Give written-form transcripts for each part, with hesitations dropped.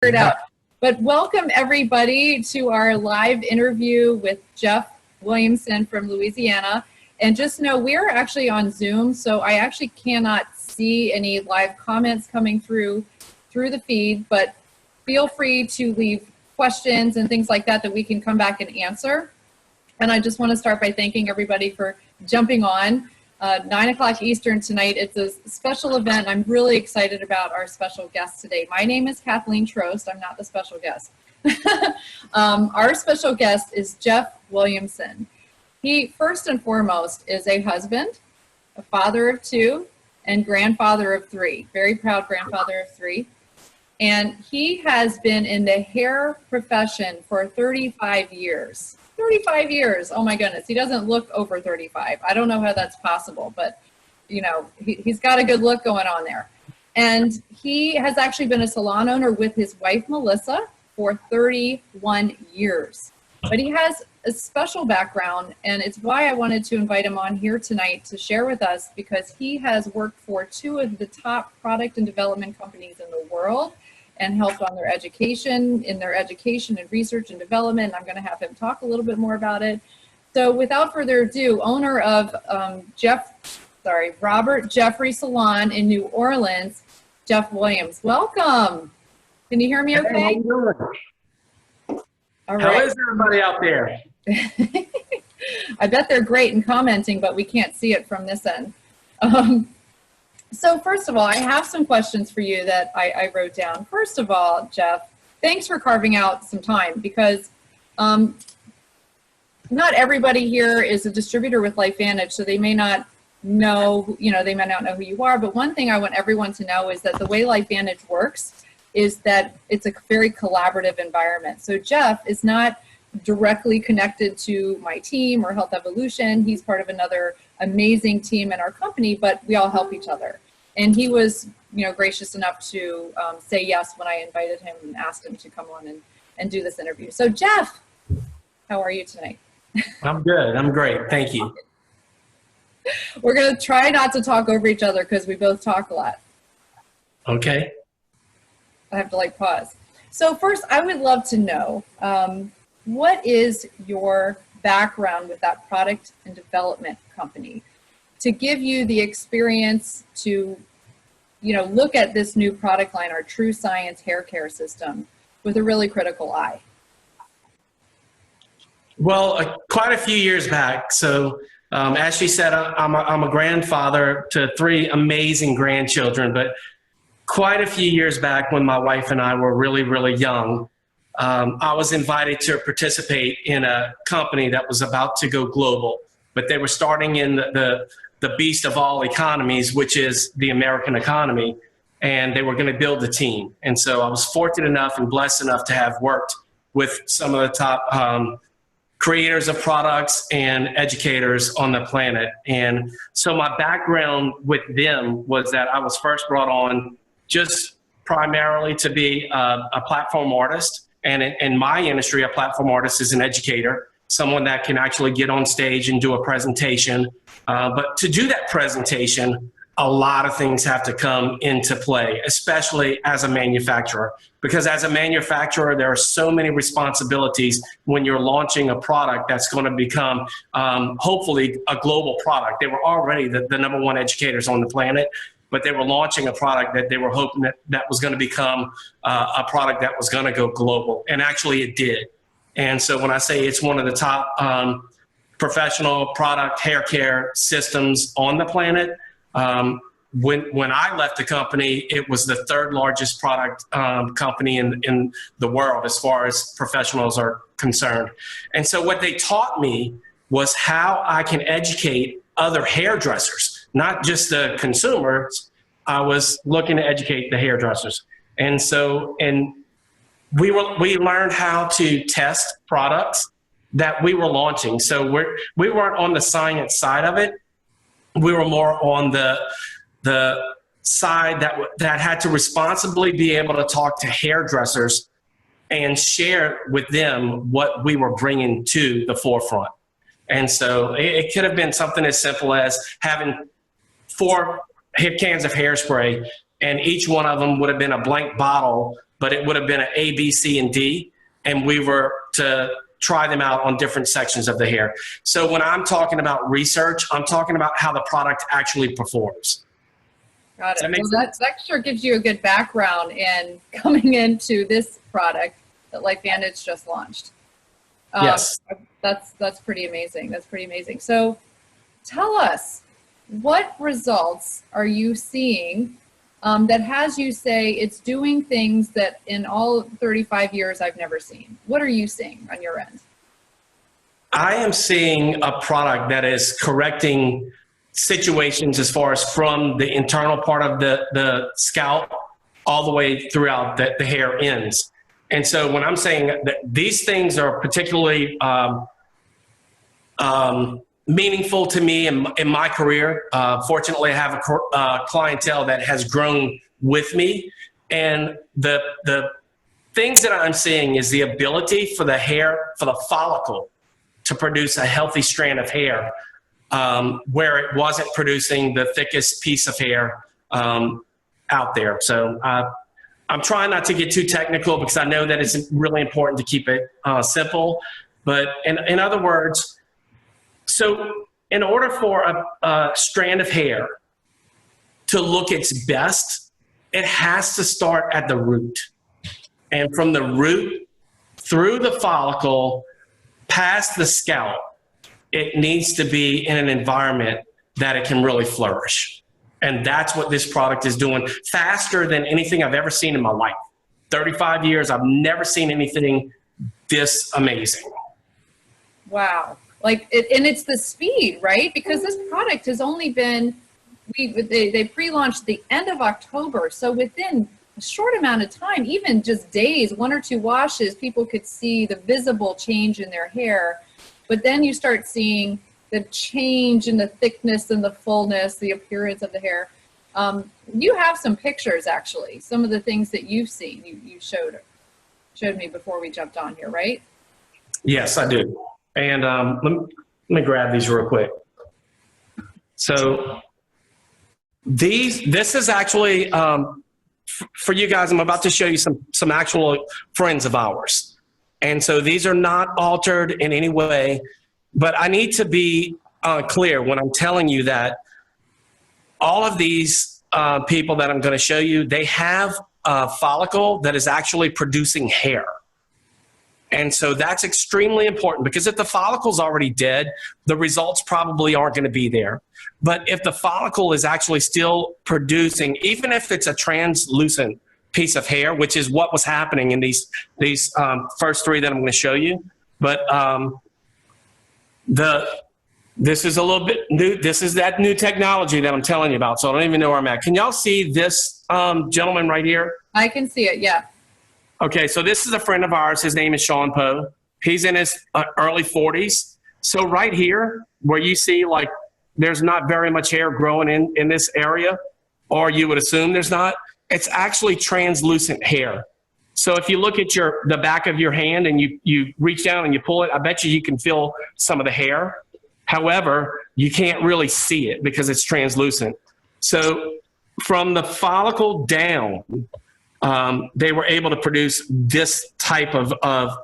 it out. But welcome everybody to our live interview with Jeff Williamson from Louisiana. And just know we're actually on Zoom, so I actually cannot see any live comments coming through the feed, but feel free to leave questions and things like that we can come back and answer. And I just want to start by thanking everybody for jumping on. 9 o'clock Eastern tonight. It's a special event. I'm really excited about our special guest today. My name is Kathleen Troust. I'm not the special guest. Our special guest is Jeff Williamson. He, first and foremost, is a husband, a father of 2, and grandfather of 3. Very proud grandfather of 3. And he has been in the hair profession for 35 years. 35 years. Oh my goodness. He doesn't look over 35. I don't know how that's possible, but you know, he's got a good look going on there. And he has actually been a salon owner with his wife, Melissa, for 31 years. But he has a special background, and it's why I wanted to invite him on here tonight to share with us, because he has worked for 2 of the top product and development companies in the world and helped on their education, and research and development. I'm gonna have him talk a little bit more about it. So without further ado, owner of Robert Jeffrey Salon in New Orleans, Jeff Williams. Welcome. Can you hear me okay? Hey, how you doing? All right. How is everybody out there? I bet they're great in commenting, but we can't see it from this end. So first of all, I have some questions for you that I wrote down. First of all, Jeff, thanks for carving out some time, because not everybody here is a distributor with LifeVantage, so they may not know, they may not know who you are. But one thing I want everyone to know is that the way LifeVantage works is that it's a very collaborative environment. So Jeff is not directly connected to my team or Health Evolution. He's part of another amazing team in our company, but we all help each other. And he was, gracious enough to say yes when I invited him and asked him to come on and do this interview. So Jeff, how are you tonight? I'm good. I'm great. Thank you. We're going to try not to talk over each other because we both talk a lot. Okay. I have to pause. So first, I would love to know, what is your background with that product and development company to give you the experience to, look at this new product line, our True Science hair care system, with a really critical eye? Well, quite a few years back. So as she said, I'm a grandfather to 3 amazing grandchildren, but quite a few years back when my wife and I were really, really young, I was invited to participate in a company that was about to go global, but they were starting in the beast of all economies, which is the American economy, and they were going to build the team. And so I was fortunate enough and blessed enough to have worked with some of the top creators of products and educators on the planet. And so my background with them was that I was first brought on just primarily to be a platform artist. And in my industry, a platform artist is an educator, someone that can actually get on stage and do a presentation. But to do that presentation, a lot of things have to come into play, especially as a manufacturer. Because as a manufacturer, there are so many responsibilities when you're launching a product that's going to become, hopefully, a global product. They were already the #1 educators on the planet, but they were launching a product that they were hoping that was going to become a product that was going to go global. And actually it did. And so when I say it's one of the top professional product hair care systems on the planet, when I left the company, it was the 3rd largest product company in the world as far as professionals are concerned. And so what they taught me was how I can educate other hairdressers, not just the consumers. I was looking to educate the hairdressers. And so, we learned how to test products that we were launching. So we weren't on the science side of it. We were more on the side that had to responsibly be able to talk to hairdressers and share with them what we were bringing to the forefront. And so it could have been something as simple as having 4 cans of hairspray, and each one of them would have been a blank bottle but it would have been an A, B, C, and D, and we were to try them out on different sections of the hair. So when I'm talking about research, I'm talking about how the product actually performs. Got it. Well, that sure gives you a good background in coming into this product that LifeVantage just launched. Yes. That's pretty amazing. That's pretty amazing. So tell us, what results are you seeing that has you say it's doing things that in all 35 years I've never seen? What are you seeing on your end? I am seeing a product that is correcting situations as far as from the internal part of the scalp all the way throughout the hair ends. And so when I'm saying that these things are particularly meaningful to me in my career, fortunately I have a clientele that has grown with me. And the things that I'm seeing is the ability for the hair, for the follicle, to produce a healthy strand of hair where it wasn't producing the thickest piece of hair out there. So I'm trying not to get too technical because I know that it's really important to keep it simple. But in other words, so in order for a strand of hair to look its best, it has to start at the root. And from the root through the follicle, past the scalp, it needs to be in an environment that it can really flourish. And that's what this product is doing faster than anything I've ever seen in my life. 35 years, I've never seen anything this amazing. Wow. And it's the speed, right? Because this product has only been, they pre-launched the end of October. So within a short amount of time, even just days, 1 or 2 washes, people could see the visible change in their hair. But then you start seeing the change in the thickness and the fullness, the appearance of the hair. You have some pictures, actually, some of the things that you've seen. You showed me before we jumped on here, right? Yes, I do. And let me grab these real quick. So this is actually, for you guys, I'm about to show you some actual friends of ours. And so these are not altered in any way, but I need to be clear when I'm telling you that all of these people that I'm going to show you, they have a follicle that is actually producing hair. And so that's extremely important because if the follicle's already dead, the results probably aren't going to be there. But if the follicle is actually still producing, even if it's a translucent piece of hair, which is what was happening in these first 3 that I'm going to show you. But this is a little bit new. This is that new technology that I'm telling you about. So I don't even know where I'm at. Can y'all see this gentleman right here? I can see it, yeah. Okay, so this is a friend of ours. His name is Sean Poe. He's in his early 40s. So right here, where you see like there's not very much hair growing in this area, or you would assume there's not, it's actually translucent hair. So if you look at the back of your hand and you reach down and you pull it, I bet you can feel some of the hair. However, you can't really see it because it's translucent. So from the follicle down, they were able to produce this type of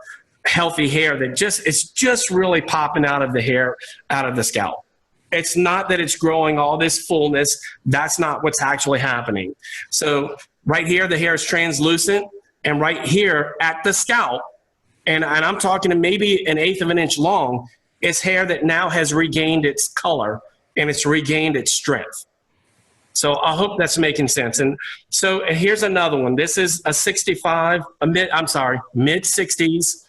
healthy hair that it's just really popping out of the hair, out of the scalp. It's not that it's growing all this fullness. That's not what's actually happening. So right here, the hair is translucent, and right here at the scalp, and I'm talking to maybe 1/8 of an inch long, it's hair that now has regained its color and it's regained its strength. So I hope that's making sense. And so here's another one. This is a mid-60s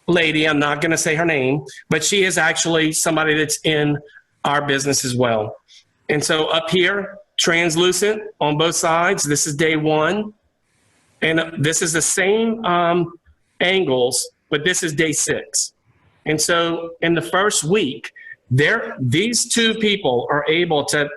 lady. I'm not going to say her name, but she is actually somebody that's in our business as well. And so up here, translucent on both sides. This is day 1. And this is the same angles, but this is day 6. And so in the first week, these 2 people are able to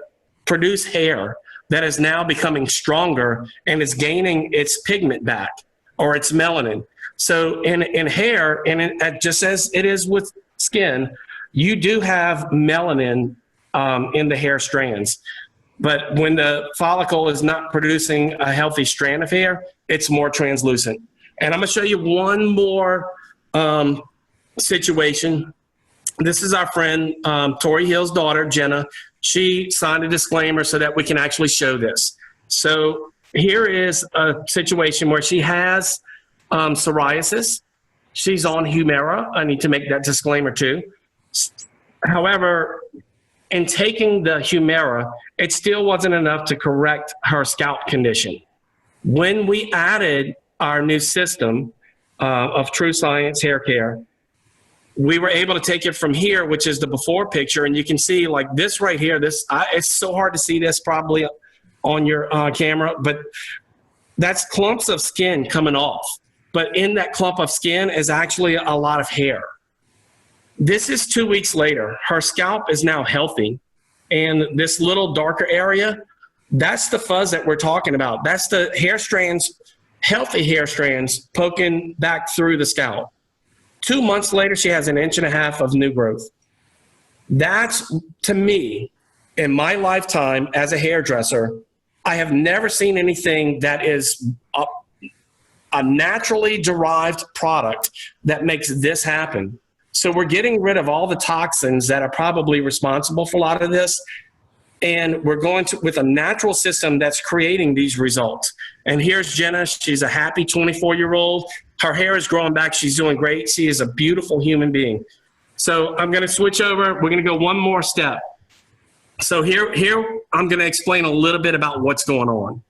produce hair that is now becoming stronger and is gaining its pigment back or its melanin. So in hair, and just as it is with skin, you do have melanin in the hair strands. But when the follicle is not producing a healthy strand of hair, it's more translucent. And I'm going to show you one more situation. This is our friend Tori Hill's daughter, Jenna. She signed a disclaimer so that we can actually show this. So here is a situation where she has psoriasis. She's on Humira. I need to make that disclaimer too. However, in taking the Humira, it still wasn't enough to correct her scalp condition. When we added our new system of Troust Science Hair Care, we were able to take it from here, which is the before picture, and you can see like this right here. It's so hard to see this probably on your camera, but that's clumps of skin coming off. But in that clump of skin is actually a lot of hair. This is 2 weeks later. Her scalp is now healthy, and this little darker area, that's the fuzz that we're talking about. That's the hair strands, healthy hair strands poking back through the scalp. 2 months later, she has 1.5 inches of new growth. That's, to me, in my lifetime as a hairdresser, I have never seen anything that is a naturally derived product that makes this happen. So we're getting rid of all the toxins that are probably responsible for a lot of this. And we're going with a natural system that's creating these results. And here's Jenna. She's a happy 24-year-old. Her hair is growing back. She's doing great. She is a beautiful human being. So I'm going to switch over. We're going to go one more step. So here I'm going to explain a little bit about what's going on.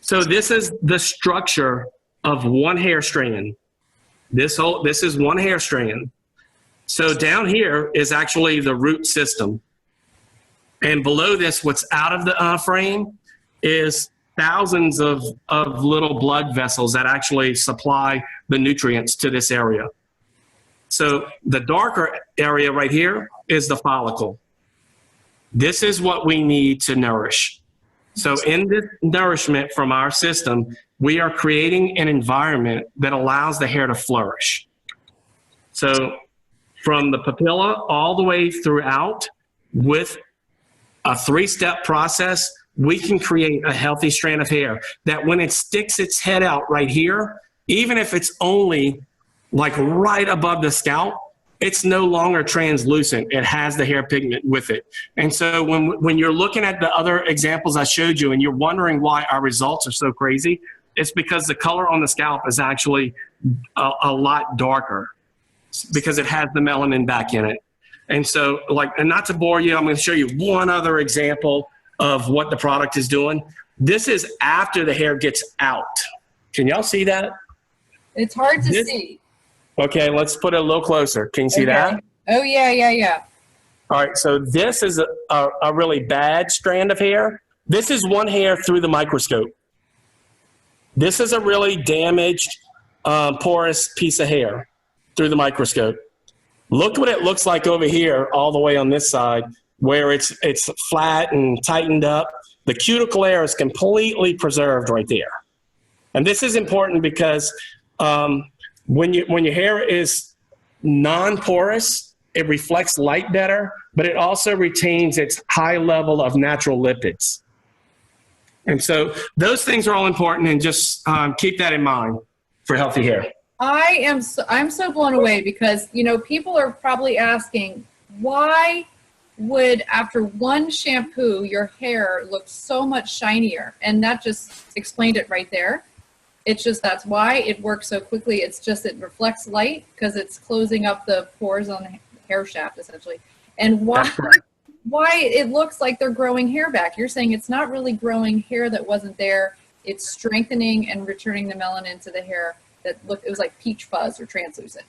So this is the structure of one hair strand. This is one hair strand. So down here is actually the root system. And below this, what's out of the frame is thousands of little blood vessels that actually supply the nutrients to this area. So the darker area right here is the follicle. This is what we need to nourish. So in this nourishment from our system, we are creating an environment that allows the hair to flourish. So from the papilla all the way throughout, with a 3-step process, we can create a healthy strand of hair that when it sticks its head out right here, even if it's only like right above the scalp, it's no longer translucent. It has the hair pigment with it. And so when you're looking at the other examples I showed you and you're wondering why our results are so crazy, it's because the color on the scalp is actually a lot darker because it has the melanin back in it. And so, and not to bore you, I'm going to show you one other example of what the product is doing. This is after the hair gets out. Can y'all see that? It's hard to see. Okay, let's put it a little closer. Can you see that? Oh, yeah. All right, so this is a really bad strand of hair. This is one hair through the microscope. This is a really damaged, porous piece of hair through the microscope. Look what it looks like over here, all the way on this side, where it's flat and tightened up. The cuticle layer is completely preserved right there. And this is important because when your hair is non-porous, it reflects light better, but it also retains its high level of natural lipids. And so those things are all important, and just keep that in mind for healthy hair. I'm so blown away because, people are probably asking, why would after one shampoo your hair look so much shinier? And that just explained it right there. It's just, that's why it works so quickly. It's just, it reflects light because it's closing up the pores on the hair shaft essentially. And why it looks like they're growing hair back. You're saying it's not really growing hair that wasn't there. It's strengthening and returning the melanin to the hair that it was like peach fuzz or translucent.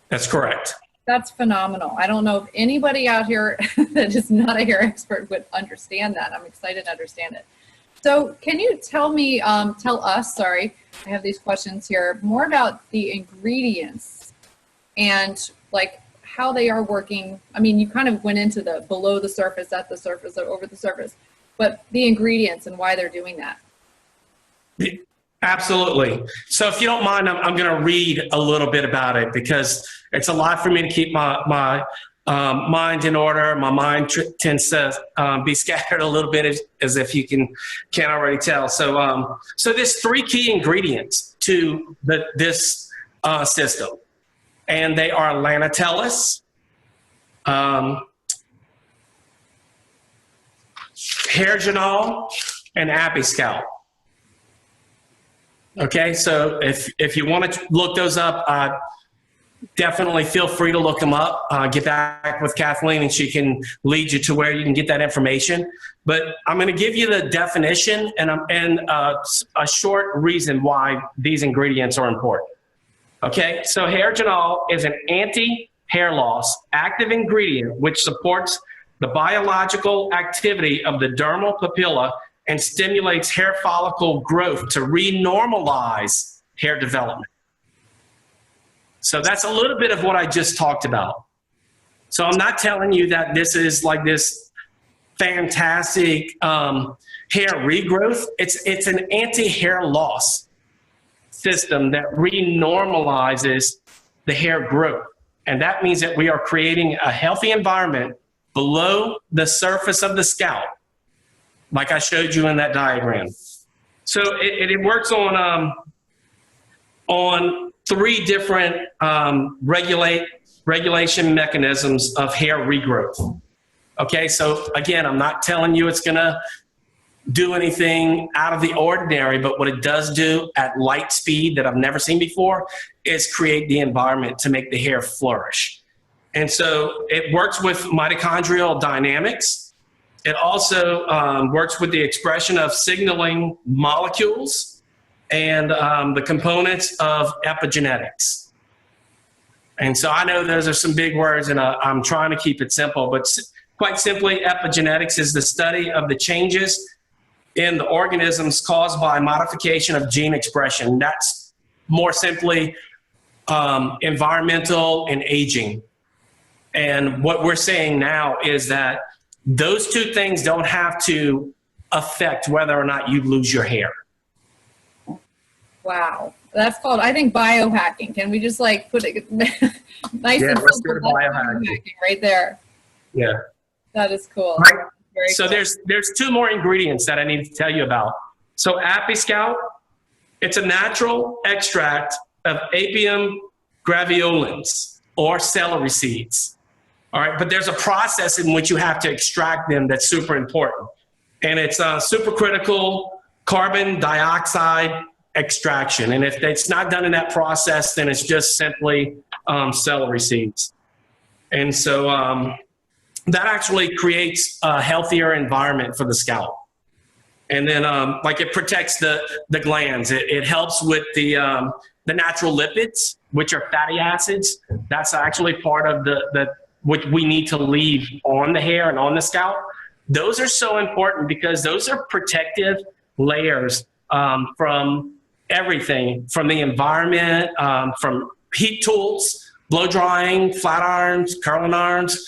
That's correct. That's phenomenal. I don't know if anybody out here that is not a hair expert would understand that. I'm excited to understand it. So can you tell us, I have these questions here, more about the ingredients and like how they are working. I mean, you kind of went into the below the surface, at the surface, or over the surface, but the ingredients and why they're doing that. Absolutely. So if you don't mind, I'm going to read a little bit about it because it's a lot for me to keep my mind in order. My mind tends to be scattered a little bit, as if you can't already tell. So there's three key ingredients to this system, and they are lanitellus, hairgenol, and apiscal. Okay, so if you want to look those up, definitely feel free to look them up. Get back with Kathleen and she can lead you to where you can get that information. But I'm going to give you the definition and a short reason why these ingredients are important. Okay, so hairgenol is an anti-hair loss active ingredient which supports the biological activity of the dermal papilla and stimulates hair follicle growth to renormalize hair development. So that's a little bit of what I just talked about. So I'm not telling you that this is like this fantastic hair regrowth. It's an anti-hair loss system that renormalizes the hair growth. And that means that we are creating a healthy environment below the surface of the scalp, like I showed you in that diagram. So it works on three different regulation mechanisms of hair regrowth. Okay, so again, I'm not telling you it's gonna do anything out of the ordinary, but what it does do at light speed that I've never seen before is create the environment to make the hair flourish. And so it works with mitochondrial dynamics. It also works with the expression of signaling molecules and the components of epigenetics. And so I know those are some big words, and I'm trying to keep it simple, but quite simply, epigenetics is the study of the changes in the organisms caused by modification of gene expression. That's more simply environmental and aging. And what we're saying now is that those two things don't have to affect whether or not you lose your hair. Wow. That's called, I think, biohacking. Can we just like put it nice and simple? Biohacking right there. Yeah. That is cool. Right. Very so cool. there's two more ingredients that I need to tell you about. So apiscal, it's a natural extract of Apium graveolens or celery seeds. All right, but there's a process in which you have to extract them that's super important. And it's supercritical carbon dioxide extraction. And if it's not done in that process, then it's just simply celery seeds. And so that actually creates a healthier environment for the scalp. And then like it protects the glands. It helps with the natural lipids, which are fatty acids. That's actually part of what we need to leave on the hair and on the scalp. Those are so important because those are protective layers from everything, from the environment, from heat tools, blow drying, flat irons, curling irons.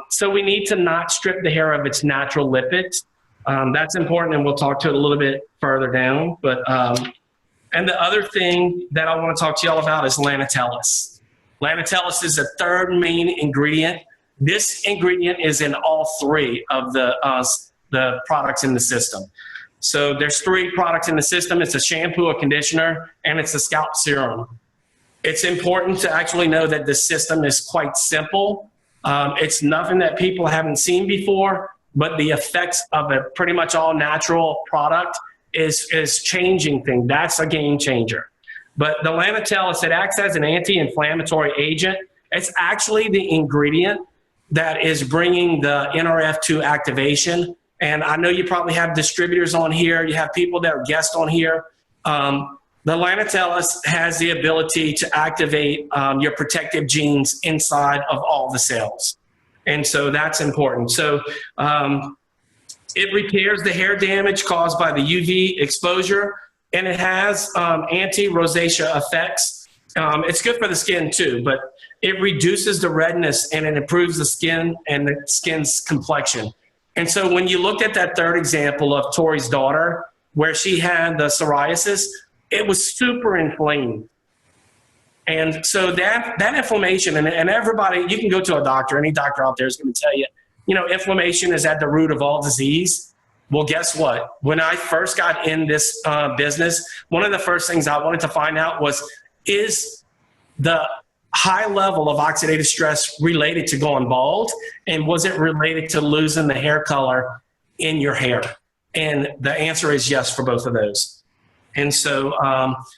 So we need to not strip the hair of its natural lipids. That's important, and we'll talk to it a little bit further down. But and the other thing that I want to talk to y'all about is lanitellus. Lanitellus is the third main ingredient. This ingredient is in all three of the products in the system. So there's three products in the system. It's a shampoo, a conditioner, and it's a scalp serum. It's important to actually know that the system is quite simple. It's nothing that people haven't seen before, but the effects of a pretty much all natural product is changing things. That's a game changer. But the lanitellus, it acts as an anti-inflammatory agent. It's actually the ingredient that is bringing the NRF2 activation. And I know you probably have distributors on here. You have people that are guests on here. The lanitellus has the ability to activate your protective genes inside of all the cells. And so that's important. So it repairs the hair damage caused by the UV exposure, and it has anti-rosacea effects. It's good for the skin too, but it reduces the redness and it improves the skin and the skin's complexion. And so when you looked at that third example of Tori's daughter, where she had the psoriasis, it was super inflamed. And so that inflammation, and everybody, you can go to a doctor, any doctor out there is going to tell you, inflammation is at the root of all disease. Well, guess what? When I first got in this business, one of the first things I wanted to find out was, is the high level of oxidative stress related to going bald? And was it related to losing the hair color in your hair? And the answer is yes for both of those. And so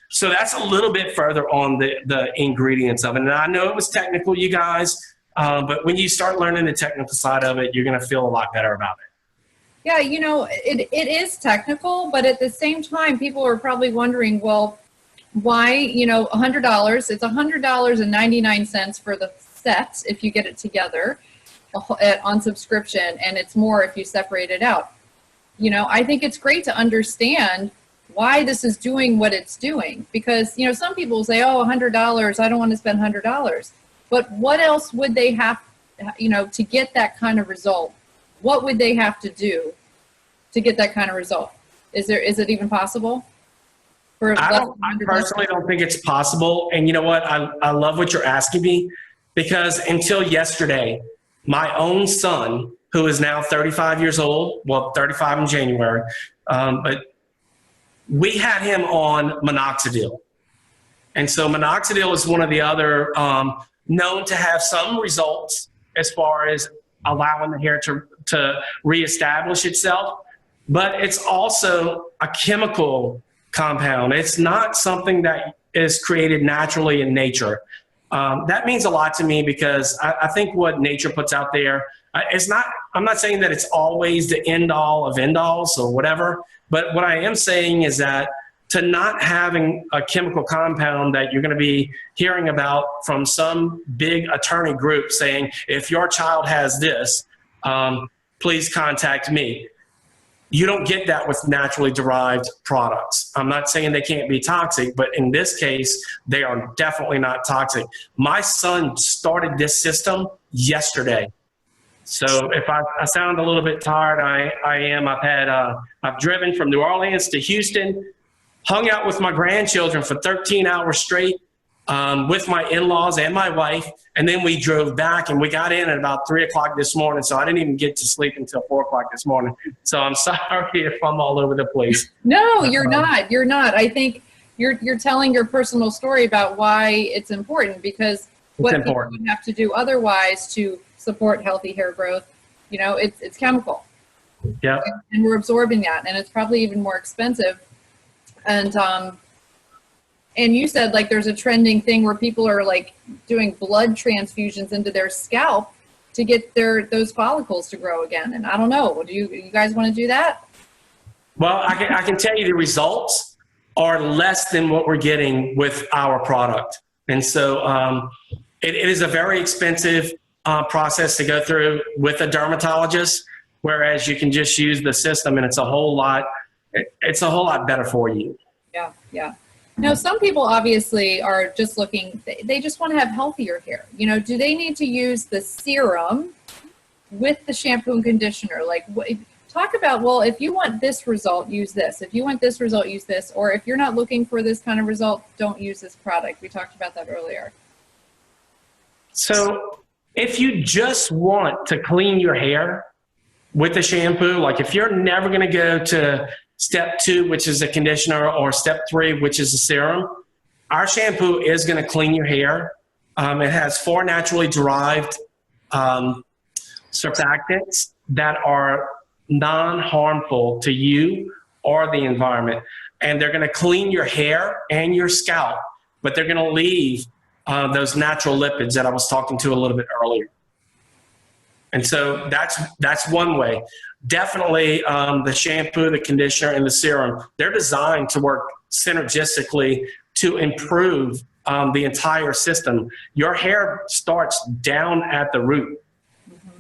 so that's a little bit further on the ingredients of it. And I know it was technical, you guys, but when you start learning the technical side of it, you're going to feel a lot better about it. Yeah, it is technical, but at the same time, people are probably wondering, well, why, $100, it's $100.99 for the set if you get it together on subscription, and it's more if you separate it out. I think it's great to understand why this is doing what it's doing, because, some people say, oh, $100, I don't want to spend $100. But what else would they have, to get that kind of result? What would they have to do to get that kind of result? Is it even possible? I personally don't think it's possible. And you know what? I love what you're asking me, because until yesterday, my own son, who is now 35 years old, 35 in January, but we had him on minoxidil. And so minoxidil is one of the other known to have some results as far as allowing the hair to reestablish itself, but it's also a chemical compound. It's not something that is created naturally in nature. That means a lot to me, because I think what nature puts out there, I'm not saying that it's always the end all of end alls or whatever, but what I am saying is that to not having a chemical compound that you're going to be hearing about from some big attorney group saying, if your child has this, please contact me. You don't get that with naturally derived products. I'm not saying they can't be toxic, but in this case, they are definitely not toxic. My son started this system yesterday. So if I sound a little bit tired, I am. I've driven from New Orleans to Houston, hung out with my grandchildren for 13 hours straight, with my in-laws and my wife, and then we drove back, and we got in at about 3 o'clock this morning, so I didn't even get to sleep until 4 o'clock this morning. So I'm sorry if I'm all over the place. No, you're not. You're not. I think you're telling your personal story about why it's important, because what people would have to do otherwise to support healthy hair growth, it's chemical. Yeah. And we're absorbing that, and it's probably even more expensive. And you said, like, there's a trending thing where people are like doing blood transfusions into their scalp to get those follicles to grow again. And I don't know, do you guys want to do that? Well, I can tell you the results are less than what we're getting with our product. And so it is a very expensive process to go through with a dermatologist, whereas you can just use the system, and it's a whole lot better for you. Yeah, yeah. Now, some people obviously are just looking, they just want to have healthier hair. Do they need to use the serum with the shampoo and conditioner? Like, talk about, well, if you want this result, use this. If you want this result, use this. Or if you're not looking for this kind of result, don't use this product. We talked about that earlier. So if you just want to clean your hair with the shampoo, like if you're never going to go to step 2, which is a conditioner, or step 3, which is a serum, our shampoo is going to clean your hair. It has 4 naturally derived surfactants that are non-harmful to you or the environment. And they're going to clean your hair and your scalp, but they're going to leave those natural lipids that I was talking to a little bit earlier. And so that's one way. Definitely the shampoo, the conditioner, and the serum, they're designed to work synergistically to improve the entire system. Your hair starts down at the root,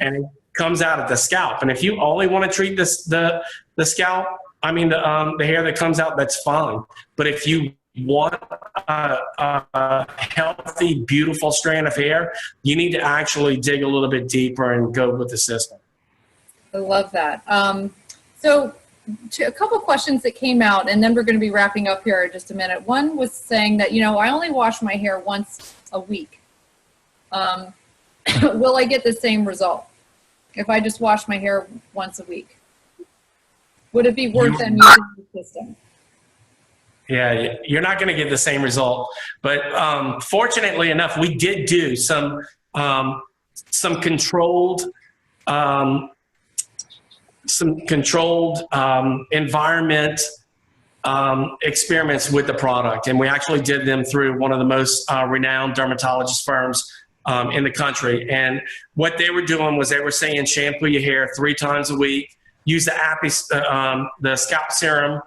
and it comes out at the scalp. And if you only want to treat the scalp, the hair that comes out, that's fine. But if you want a healthy, beautiful strand of hair, you need to actually dig a little bit deeper and go with the system. I love that. So a couple questions that came out, and then we're going to be wrapping up here in just a minute. One was saying that, I only wash my hair once a week. Will I get the same result if I just wash my hair once a week? Would it be worth them using the system? Yeah, you're not going to get the same result. But fortunately enough, we did do some controlled environment experiments with the product, and we actually did them through one of the most renowned dermatologist firms in the country. And what they were doing was they were saying shampoo your hair 3 times a week, use the scalp serum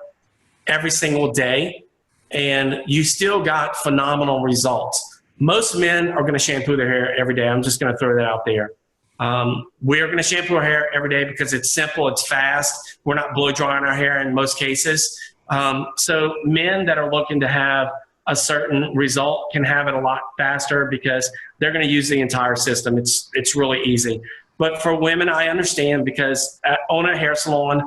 every single day, and you still got phenomenal results. Most men are going to shampoo their hair every day. I'm just going to throw that out there. We're going to shampoo our hair every day because it's simple, it's fast. We're not blow drying our hair in most cases. So men that are looking to have a certain result can have it a lot faster because they're going to use the entire system. It's really easy. But for women, I understand, because on a hair salon,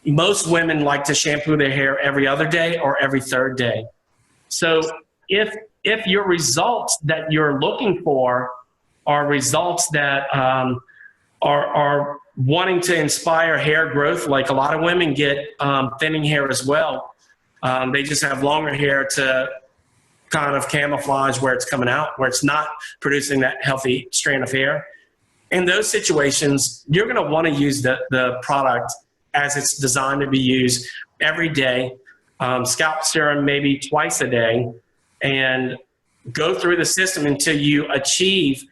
most women like to shampoo their hair every other day or every 3rd day. So if your results that you're looking for are results that are wanting to inspire hair growth, like a lot of women get thinning hair as well. They just have longer hair to kind of camouflage where it's coming out, where it's not producing that healthy strand of hair. In those situations, you're going to want to use the product as it's designed to be used every day, scalp serum maybe twice a day, and go through the system until you achieve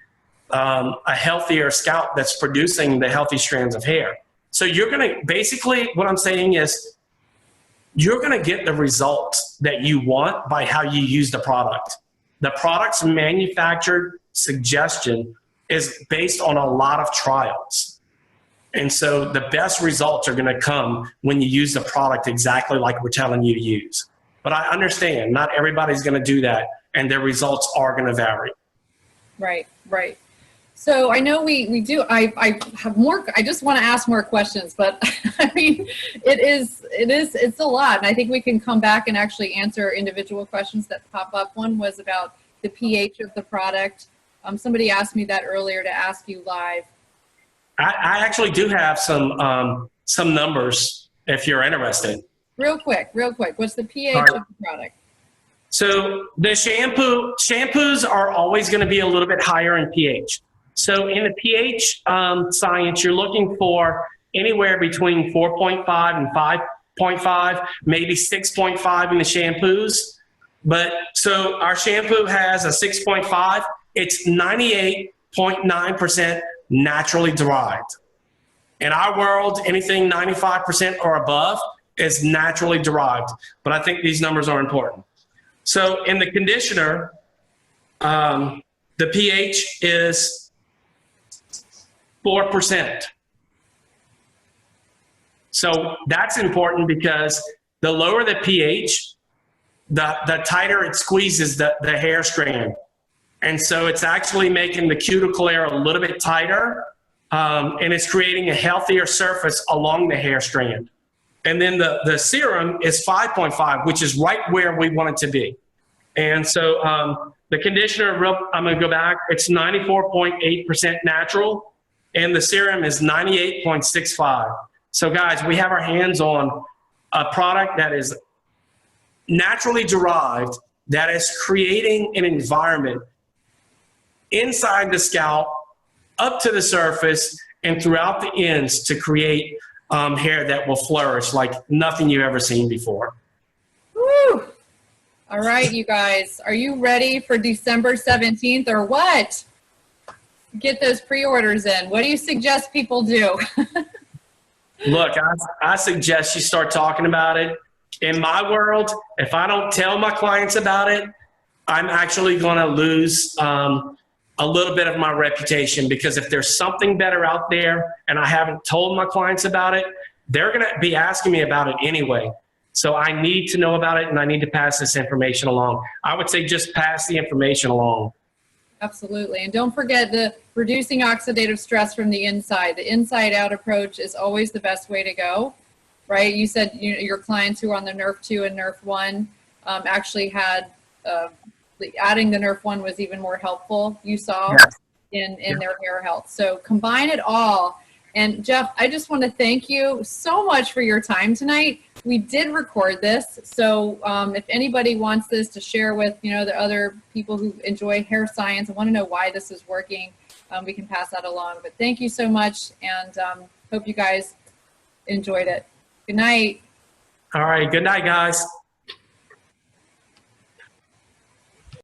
a healthier scalp that's producing the healthy strands of hair. So you're going to, basically what I'm saying is, you're going to get the results that you want by how you use the product. The product's manufactured suggestion is based on a lot of trials. And so the best results are going to come when you use the product exactly like we're telling you to use. But I understand not everybody's going to do that, and their results are going to vary. Right, right. So I know we do, I have more, I just want to ask more questions, but I mean, it's a lot. And I think we can come back and actually answer individual questions that pop up. One was about the pH of the product. Somebody asked me that earlier to ask you live. I actually do have some numbers if you're interested. Real quick. What's the pH of the product? So the shampoos are always going to be a little bit higher in pH. So in the pH science, you're looking for anywhere between 4.5 and 5.5, maybe 6.5 in the shampoos. But so our shampoo has a 6.5. It's 98.9% naturally derived. In our world, anything 95% or above is naturally derived. But I think these numbers are important. So in the conditioner, the pH is 4%. So that's important because the lower the pH, the tighter it squeezes the hair strand. And so it's actually making the cuticle layer a little bit tighter, and it's creating a healthier surface along the hair strand. And then the serum is 5.5, which is right where we want it to be. And so the conditioner, I'm going to go back, it's 94.8% natural, and the serum is 98.65. So guys, we have our hands on a product that is naturally derived, that is creating an environment inside the scalp, up to the surface, and throughout the ends to create hair that will flourish like nothing you've ever seen before. Woo! All right, you guys, are you ready for December 17th or what? Get those pre-orders in. What do you suggest people do? Look, I suggest you start talking about it. In my world, if I don't tell my clients about it, I'm actually going to lose a little bit of my reputation, because if there's something better out there and I haven't told my clients about it, they're going to be asking me about it anyway. So I need to know about it, and I need to pass this information along. I would say just pass the information along. Absolutely. And don't forget the reducing oxidative stress from the inside. The inside out approach is always the best way to go. right? You said your clients who were on the Nerf 2 and Nerf 1 actually had adding the Nerf 1 was even more helpful, you saw, Yes. in their hair health. So combine it all. And Jeff, I just want to thank you so much for your time tonight. We did record this, so if anybody wants this to share with the other people who enjoy hair science and want to know why this is working, we can pass that along. But thank you so much, and hope you guys enjoyed it. Good night. All right. Good night, guys.